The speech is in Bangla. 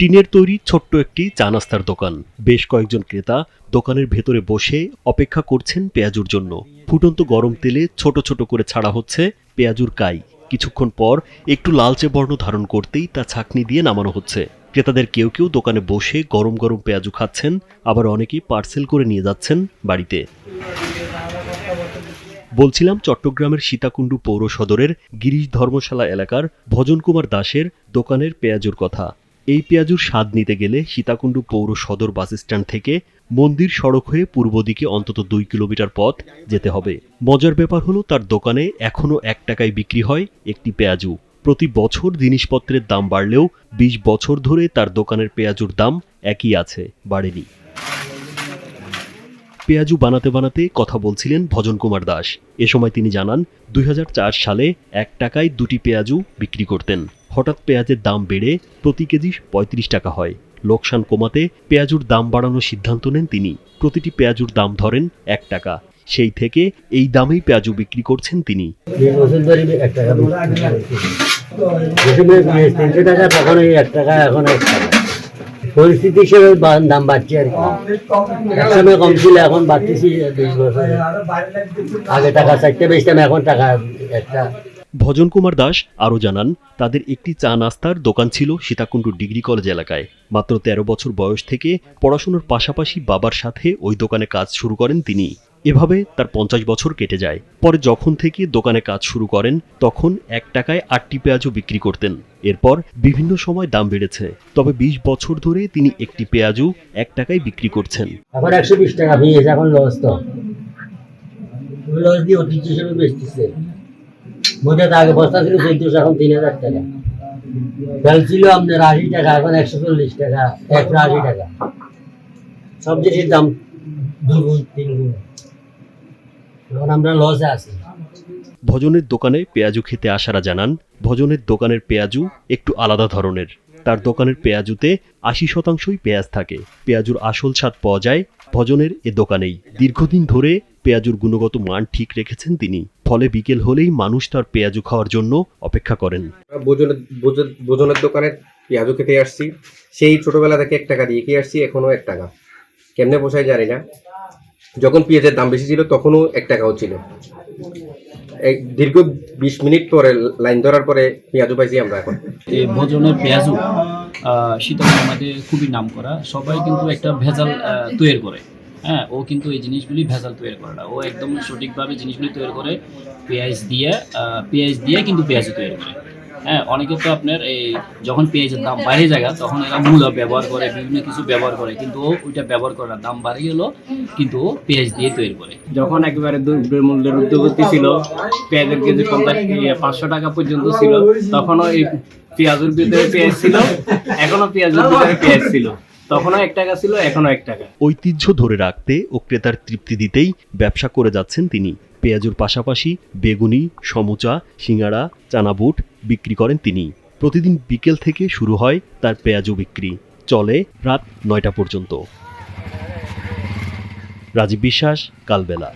টিনের তৈরি ছোট্ট একটি চা নাস্তার দোকান। বেশ কয়েকজন ক্রেতা দোকানের ভেতরে বসে অপেক্ষা করছেন পেঁয়াজুর জন্য। ফুটন্ত গরম তেলে ছোট ছোট করে ছাড়া হচ্ছে পেঁয়াজুর কাই। কিছুক্ষণ পর একটু লালচে বর্ণ ধারণ করতেই তা ছাঁকনি দিয়ে নামানো হচ্ছে। ক্রেতাদের কেউ কেউ দোকানে বসে গরম গরম পেঁয়াজু খাচ্ছেন, আবার অনেকেই পার্সেল করে নিয়ে যাচ্ছেন বাড়িতে। বলছিলাম চট্টগ্রামের সীতাকুণ্ডু পৌর সদরের গিরিশ ধর্মশালা এলাকার ভজন কুমার দাসের দোকানের পেঁয়াজুর কথা। এই পেঁয়াজুর স্বাদ নিতে গেলে সীতাকুণ্ডু পৌর সদর বাসস্ট্যান্ড থেকে মন্দির সড়ক হয়ে পূর্ব দিকে অন্তত 2 কিলোমিটার পথ যেতে হবে। মজার ব্যাপার হলো তার দোকানে এখনও 1 টাকায় বিক্রি হয় একটি পেঁয়াজু। প্রতি বছর জিনিসপত্রের দাম বাড়লেও 20 বছর ধরে তার দোকানের পেঁয়াজুর দাম একই আছে, বাড়েনি। পেঁয়াজু বানাতে বানাতে কথা বলছিলেন ভজন কুমার দাস। এ সময় তিনি জানান 2004 সালে 1 টাকায় 2টি পেঁয়াজু বিক্রি করতেন। হঠাৎ পেঁয়াজের দাম বেড়ে প্রতি কেজি 35 টাকা হয়। লোকসান কমাতে পেঁয়াজুর দাম বাড়ানোর সিদ্ধান্ত নেন তিনি। প্রতিটি পেঁয়াজুর দাম ধরেন 1 টাকা। সেই থেকে এই দামেই পেঁয়াজু বিক্রি করছেন তিনি। পরিস্থিতি হিসেবে দাম বাড়ছে আর কি। একসময় কম ছিল, এখন বাড়তেছি। 20 বছর আগে টাকা 4টে বেচতাম, এখন টাকা 1টা। ভজন কুমার দাস আরও জানান তাদের একটি চা নাস্তার দোকান ছিল সীতাকুণ্ডু ডিগ্রি কলেজ এলাকায়। মাত্র 13 বছর বয়স থেকে পড়াশোনার পাশাপাশি বাবার সাথে ওই দোকানে কাজ শুরু করেন তিনি। এভাবে তার 50 বছর কেটে যায়। পরে যখন থেকে দোকানে কাজ শুরু করেন তখন 1 টাকায় 8টি পেঁয়াজু বিক্রি করতেন। এরপর বিভিন্ন সময় দাম বেড়েছে, তবে 20 বছর ধরে তিনি একটি পেঁয়াজু 1 টাকায় বিক্রি করছেন। এখন 120 টাকা পেঁয়াজ, এখন লস তো। লস দিয়ে ঐতিহ্য হিসেবে বেচতেছে। মধ্যে আগে বস্তা ছিল 1400, এখন 3000 টাকা। তেল ছিল আপনার 80 টাকা, এখন 140 টাকা, 180 টাকা। সব জিনিসের দাম 2 গুণ 3 গুণ। এখন আমরা লসে আছি। ভজনের দোকানে পেঁয়াজু খেতে আসারা জানান ভজনের দোকানের পেঁয়াজু একটু আলাদা ধরনের। তার দোকানের পেঁয়াজুতে 80% পেঁয়াজ থাকে। পেঁয়াজুর আসল স্বাদ পাওয়া যায় ভজনের এ দোকানেই। দীর্ঘদিন ধরে পেঁয়াজুর গুণগত মান ঠিক রেখেছেন তিনি। ফলে বিকেল হলেই মানুষ তার পেঁয়াজু খাওয়ার জন্য অপেক্ষা করেন। ভজনের দোকানের পেঁয়াজু খেতে আসছি, সেই ছোটবেলা থেকে 1 টাকা দিয়ে খেয়ে আসছি, এখনো 1 টাকা। কেমনে পোষায় জানি না। যখন পেঁয়াজের দাম বেশি ছিল তখনও 1 টাকাও ছিল। দীর্ঘ 20 মিনিট পরে লাইন ধরার পরে পেঁয়াজু পাইছি আমরা এখন। এই ভোজনের পেঁয়াজু সীতাকুণ্ডের মধ্যে খুবই নাম করা। সবাই কিন্তু একটা ভেজাল তৈরি করে। হ্যাঁ, ও কিন্তু এই জিনিসগুলি ভেজাল তৈরি করে না। ও একদম সঠিকভাবে জিনিসগুলি তৈরি করে পেঁয়াজ দিয়ে কিন্তু পেঁয়াজু তৈরি করে। হ্যাঁ, অনেকে তো আপনার এই যখন পেঁয়াজের দাম বাইরে যায় তখন এরা মূলা ব্যবহার করে, বিভিন্ন কিছু ব্যবহার করে, কিন্তু ও ওইটা ব্যবহার করে না। দাম বাড়ে গেল কিন্তু ও পেঁয়াজ দিয়ে তৈরি করে। যখন একেবারে মূল্যের ঊর্ধ্বগতি ছিল, পেঁয়াজের কেজি 500 টাকা পর্যন্ত ছিল, তখনও এই পেঁয়াজের ভিতরে পেঁয়াজ ছিল, এখনো পেঁয়াজের ভিতরে পেঁয়াজ ছিল। তখনও 1 টাকা ছিল, এখনো 1 টাকা। ঐতিহ্য ধরে রাখতে ও ক্রেতার তৃপ্তি দিতেই ব্যবসা করে যাচ্ছেন তিনি। পেঁয়াজুর পাশাপাশি বেগুনি, সমুচা, সিঙ্গাড়া, চানাবুট বিক্রি করেন তিনি। প্রতিদিন বিকেল থেকে শুরু হয় তার পেঁয়াজু বিক্রি, চলে রাত 9টা পর্যন্ত। রাজীব বিশ্বাস, কালবেলা।